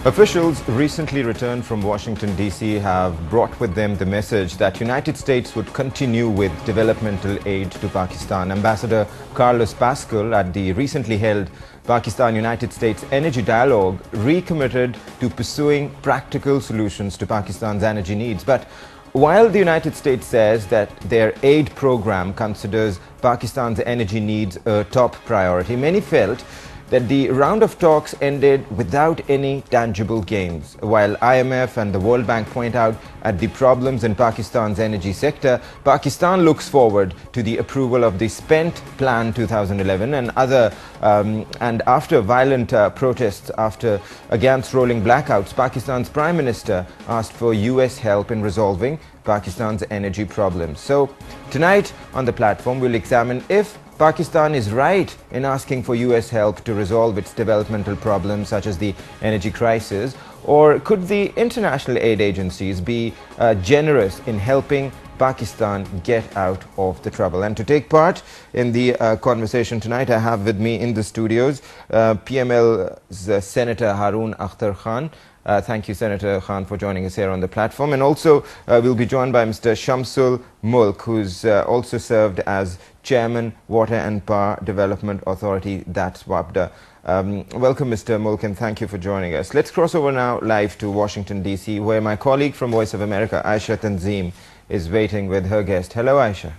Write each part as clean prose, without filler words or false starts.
Officials recently returned from Washington, D.C. have brought with them the message that United States would continue with developmental aid to Pakistan. Ambassador Carlos Pascual at the recently held Pakistan-United States Energy Dialogue recommitted to pursuing practical solutions to Pakistan's energy needs. But while the United States says that their aid program considers Pakistan's energy needs a top priority, many felt that the round of talks ended without any tangible gains. While IMF and the World Bank point out at the problems in Pakistan's energy sector, Pakistan looks forward to the approval of the Spent Plan 2011 and after violent protests against rolling blackouts, Pakistan's Prime Minister asked for US help in resolving Pakistan's energy problems. So tonight on the platform we'll examine if Pakistan is right in asking for US help to resolve its developmental problems such as the energy crisis, or could the international aid agencies be generous in helping Pakistan get out of the trouble? And to take part in the conversation tonight, I have with me in the studios PML's Senator Haroon Akhtar Khan. Thank you, Senator Khan, for joining us here on the platform. And also we'll be joined by Mr. Shamsul Mulk, who's also served as Chairman, Water and Power Development Authority, that's WAPDA. Welcome, Mr. Mulk, and thank you for joining us. Let's cross over now live to Washington, D.C., where my colleague from Voice of America, Ayesha Tanzeem, is waiting with her guest. Hello, Ayesha.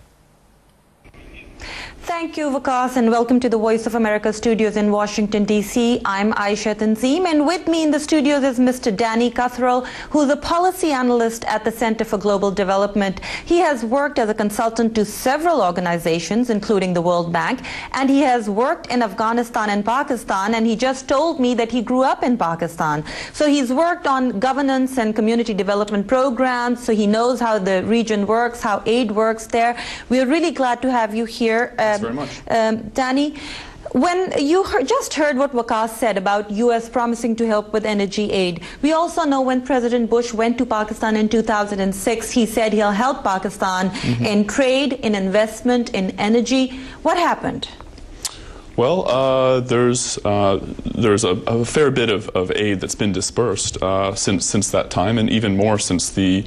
Thank you, Waqas, and welcome to the Voice of America studios in Washington, D.C. I'm Ayesha Tanzeem, and with me in the studios is Mr. Danny Cutherell, who's a policy analyst at the Center for Global Development. He has worked as a consultant to several organizations, including the World Bank, and he has worked in Afghanistan and Pakistan, and he just told me that he grew up in Pakistan. So he's worked on governance and community development programs, so he knows how the region works, how aid works there. We're really glad to have you here. Thanks very much. Danny, when you just heard what Waqas said about U.S. promising to help with energy aid, we also know when President Bush went to Pakistan in 2006, he said he'll help Pakistan in trade, in investment, in energy. What happened? Well, there's a fair bit of aid that's been dispersed since that time, and even more since the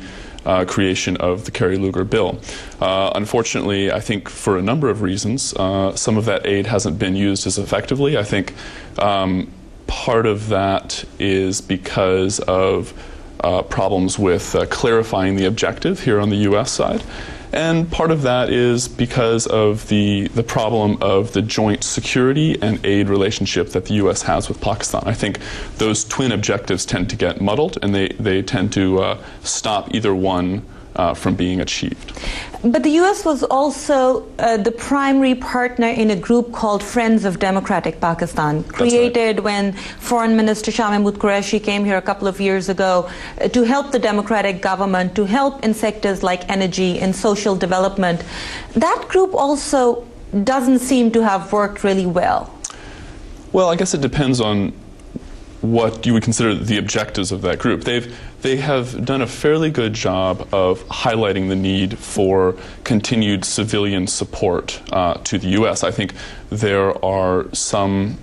creation of the Kerry-Lugar bill. Unfortunately, I think for a number of reasons, some of that aid hasn't been used as effectively. I think part of that is because of problems with clarifying the objective here on the U.S. side. And part of that is because of the problem of the joint security and aid relationship that the U.S. has with Pakistan. I think those twin objectives tend to get muddled, and they tend to stop either one from being achieved. But the U.S. was also the primary partner in a group called Friends of Democratic Pakistan, created when Foreign Minister Shah Mahmood Qureshi came here a couple of years ago to help the democratic government, to help in sectors like energy and social development. That group also doesn't seem to have worked really well. Well, I guess it depends on what you would consider the objectives of that group. They have done a fairly good job of highlighting the need for continued civilian support to the U.S. I think there are some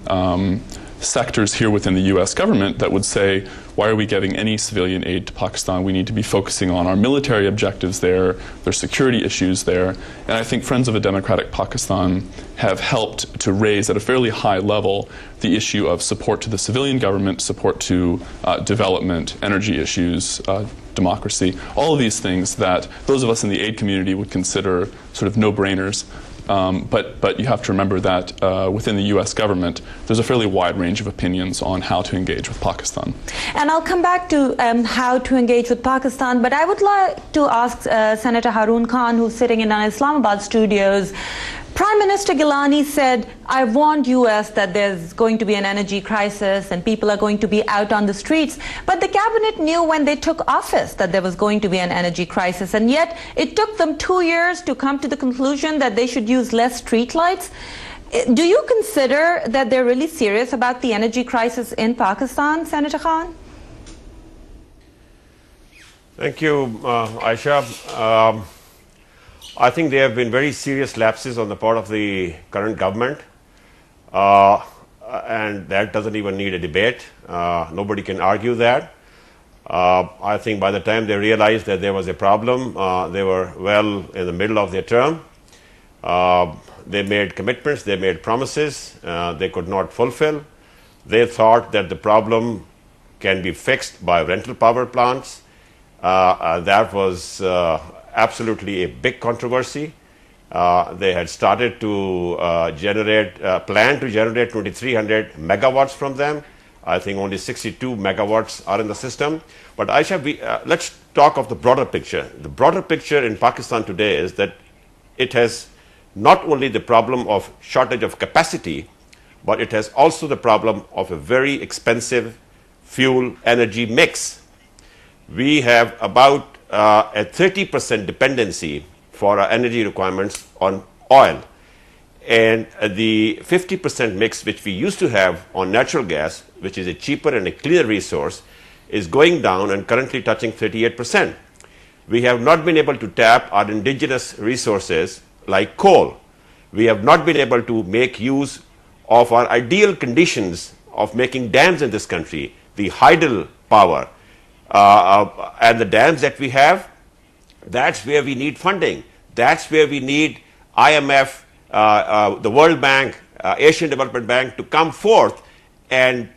sectors here within the U.S. government that would say, why are we giving any civilian aid to Pakistan? We need to be focusing on our military objectives there, their security issues there. And I think Friends of a Democratic Pakistan have helped to raise at a fairly high level the issue of support to the civilian government, support to development, energy issues, democracy, all of these things that those of us in the aid community would consider sort of no-brainers. But you have to remember that within the U.S. government, there's a fairly wide range of opinions on how to engage with Pakistan. And I'll come back to how to engage with Pakistan, but I would like to ask Senator Haroon Khan, who's sitting in our Islamabad studios. Prime Minister Gilani said, I warned US that there's going to be an energy crisis and people are going to be out on the streets. But the cabinet knew when they took office that there was going to be an energy crisis. And yet it took them 2 years to come to the conclusion that they should use less streetlights. Do you consider that they're really serious about the energy crisis in Pakistan, Senator Khan? Thank you, Ayesha. I think there have been very serious lapses on the part of the current government. and that doesn't even need a debate. Nobody can argue that. I think by the time they realized that there was a problem, they were well in the middle of their term. They made commitments, they made promises, they could not fulfill. They thought that the problem can be fixed by rental power plants. That was absolutely a big controversy. They had started to plan to generate 2,300 megawatts from them. I think only 62 megawatts are in the system. But Ayesha, let's talk of the broader picture. The broader picture in Pakistan today is that it has not only the problem of shortage of capacity, but it has also the problem of a very expensive fuel energy mix. We have about a 30% dependency for our energy requirements on oil. And the 50% mix which we used to have on natural gas, which is a cheaper and a cleaner resource, is going down and currently touching 38%. We have not been able to tap our indigenous resources like coal. We have not been able to make use of our ideal conditions of making dams in this country, the hydel power, and the dams that we have. That's where we need funding. That's where we need IMF, the World Bank, Asian Development Bank to come forth and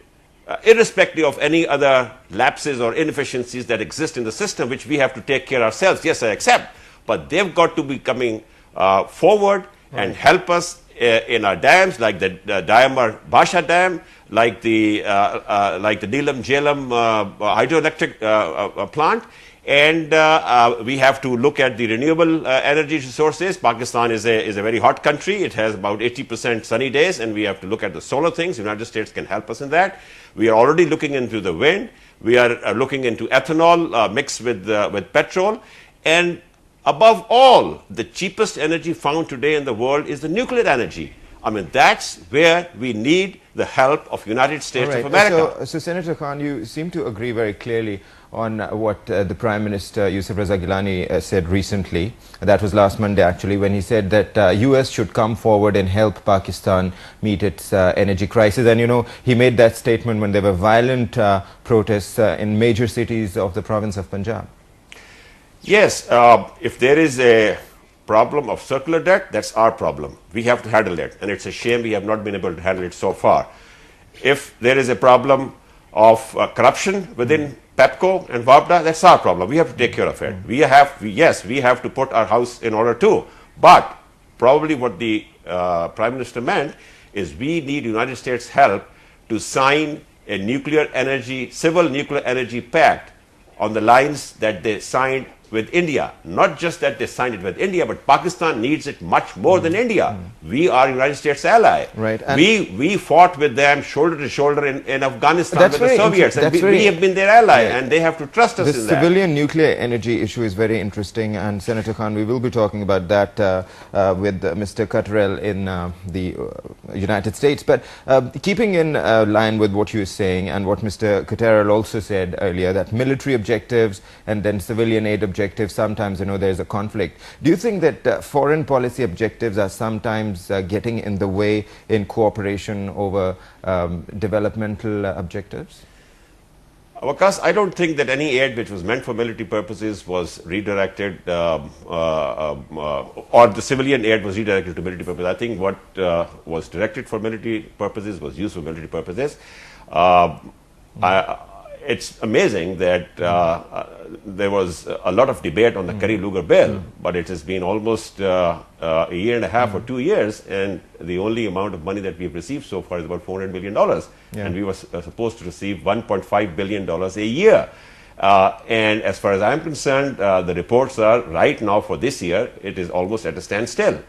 irrespective of any other lapses or inefficiencies that exist in the system, which we have to take care ourselves. Yes, I accept, but they've got to be coming forward and help us in our dams, like the Diamar Basha Dam, like the Neelam Jhelum hydroelectric plant. And we have to look at the renewable energy resources. Pakistan is a very hot country. It has about 80% sunny days, and we have to look at the solar things. The United States can help us in that. We are already looking into the wind. We are looking into ethanol mixed with petrol. And above all, the cheapest energy found today in the world is the nuclear energy. I mean, that's where we need the help of United States of America. So, Senator Khan, you seem to agree very clearly on what the Prime Minister Yusuf Raza Gilani said recently. That was last Monday, actually, when he said that US should come forward and help Pakistan meet its energy crisis. And, you know, he made that statement when there were violent protests in major cities of the province of Punjab. Yes, if there is a problem of circular debt, that's our problem. We have to handle it, and it's a shame we have not been able to handle it so far. If there is a problem of corruption within PEPCO and WAPDA, that's our problem. We have to take care of it. We have to put our house in order too. But probably what the Prime Minister meant is we need United States help to sign a civil nuclear energy pact on the lines that they signed with India. Not just that they signed it with India, but Pakistan needs it much more than India. We are United States ally. Right. We fought with them shoulder to shoulder in Afghanistan with the Soviets. And we have been their ally, and they have to trust us in that. The civilian nuclear energy issue is very interesting, and Senator Khan, we will be talking about that with Mr. Cutherell in the United States. But keeping in line with what you're saying and what Mr. Cutherell also said earlier, that military objectives and then civilian aid objectives, sometimes, you know, there's a conflict. Do you think that foreign policy objectives are sometimes getting in the way in cooperation over developmental objectives? Waqas, I don't think that any aid which was meant for military purposes was redirected or the civilian aid was redirected to military purposes. I think what was directed for military purposes was used for military purposes. It's amazing that there was a lot of debate on the Kerry-Lugar bill, but it has been almost a year and a half or 2 years, and the only amount of money that we've received so far is about $400 million. And we were supposed to receive $1.5 billion a year. And as far as I'm concerned, the reports are right now for this year, it is almost at a standstill.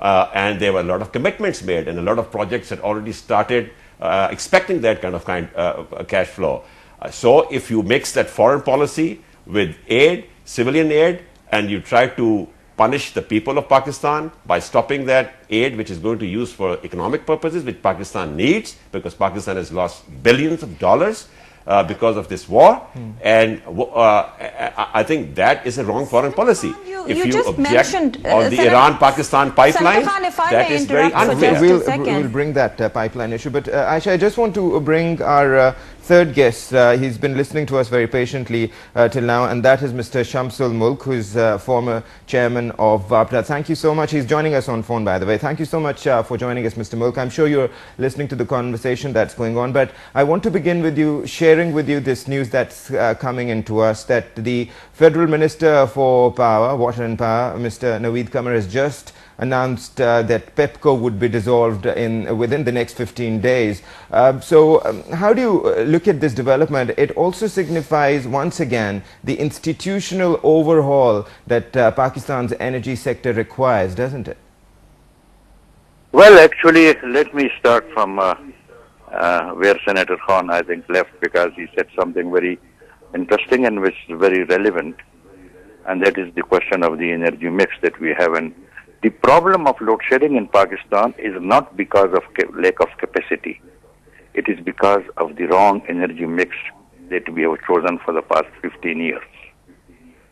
And there were a lot of commitments made, and a lot of projects had already started expecting that kind of cash flow. So if you mix that foreign policy with aid, civilian aid, and you try to punish the people of Pakistan by stopping that aid which is going to use for economic purposes, which Pakistan needs, because Pakistan has lost billions of dollars because of this war, and I think that is a wrong foreign policy. If you just object mentioned, on the Iran-Pakistan pipeline, Khan, if I that may is very interrupt for unfair. just a second. We'll bring that pipeline issue. But Ayesha, I just want to bring our third guest. He's been listening to us very patiently till now, and that is Mr. Shamsul Mulk, who is former chairman of WAPDA. Thank you so much. He's joining us on phone, by the way. Thank you so much for joining us, Mr. Mulk. I'm sure you're listening to the conversation that's going on, but I want to begin with you, sharing with you this news that's coming into us, that the Federal Minister for Power, Water and Power, Mr. Naveed Qamar, has just announced that PEPCO would be dissolved within the next 15 days. So how do you look at this development? It also signifies, once again, the institutional overhaul that Pakistan's energy sector requires, doesn't it? Well, actually, let me start from where Senator Khan, I think, left, because he said something very interesting and which is very relevant, and that is the question of the energy mix that we have. And the problem of load shedding in Pakistan is not because of lack of capacity. It is because of the wrong energy mix that we have chosen for the past 15 years.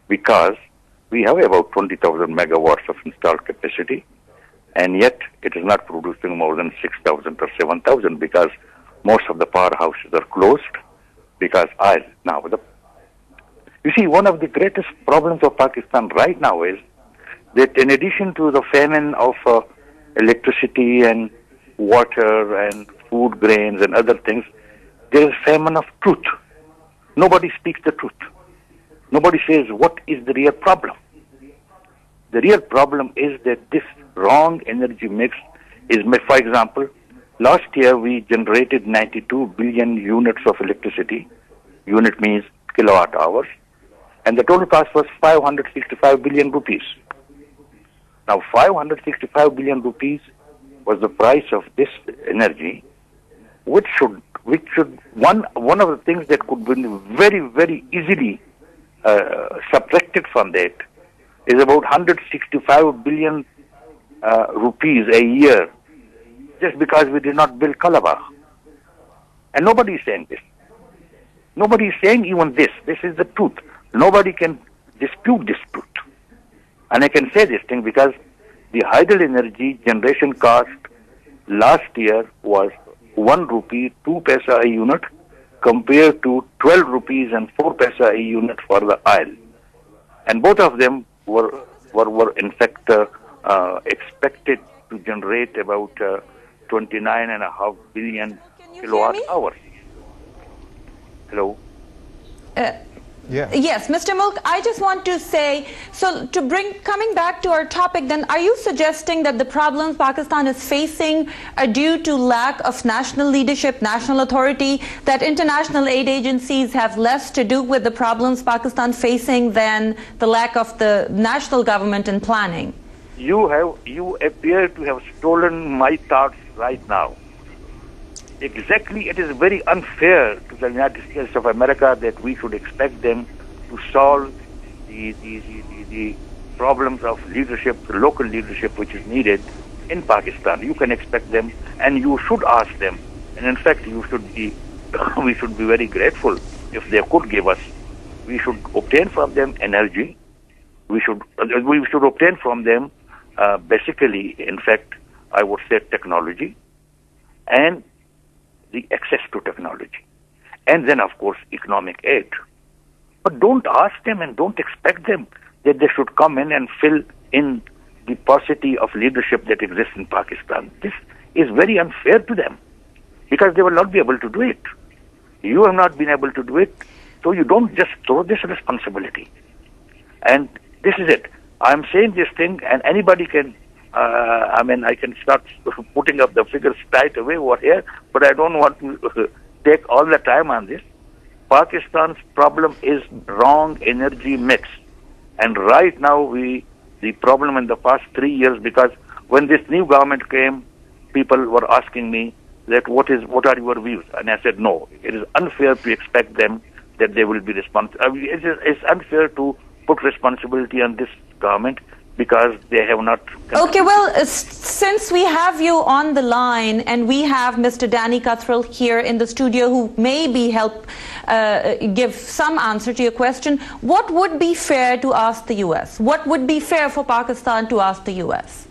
Because we have about 20,000 megawatts of installed capacity, and yet it is not producing more than 6,000 or 7,000, because most of the powerhouses are closed because you see, one of the greatest problems of Pakistan right now is that in addition to the famine of electricity and water and food grains and other things, there is famine of truth. Nobody speaks the truth. Nobody says what is the real problem. The real problem is that this wrong energy mix is, for example, last year we generated 92 billion units of electricity. Unit means kilowatt hours. And the total cost was 565 billion rupees. Now, 565 billion rupees was the price of this energy, which should one of the things that could be very, very easily subtracted from that is about 165 billion rupees a year, just because we did not build Kalabagh. And nobody is saying this. Nobody is saying even this. This is the truth. Nobody can dispute this truth. And I can say this thing because the hydel energy generation cost last year was 1 rupee 2 paisa a unit compared to 12 rupees and 4 paisa a unit for the oil. And both of them were in fact expected to generate about 29.5 billion kilowatt hours. Hello? Yeah. Yes, Mr. Mulk, I just want to say, so coming back to our topic, then are you suggesting that the problems Pakistan is facing are due to lack of national leadership, national authority, that international aid agencies have less to do with the problems Pakistan facing than the lack of the national government in planning? You appear to have stolen my thoughts right now. Exactly, it is very unfair to the United States of America that we should expect them to solve the problems of leadership, local leadership, which is needed in Pakistan. You can expect them, and you should ask them. And in fact, we should be very grateful if they could give us. We should obtain from them energy. We should obtain from them basically, in fact, I would say technology, and the access to technology, and then of course economic aid. But don't ask them and don't expect them that they should come in and fill in the paucity of leadership that exists in Pakistan. This is very unfair to them because they will not be able to do it. You have not been able to do it, so you don't just throw this responsibility. And this is it. I'm saying this thing, and anybody can I can start putting up the figures straight away over here, but I don't want to take all the time on this. Pakistan's problem is wrong energy mix. And right now, the problem in the past 3 years, because when this new government came, people were asking me that what are your views? And I said, no, it is unfair to expect them that they will be responsible. It's unfair to put responsibility on this government because they have not. Okay, well, since we have you on the line and we have Mr. Danny Cutherell here in the studio who maybe help give some answer to your question, what would be fair to ask the US? What would be fair for Pakistan to ask the US?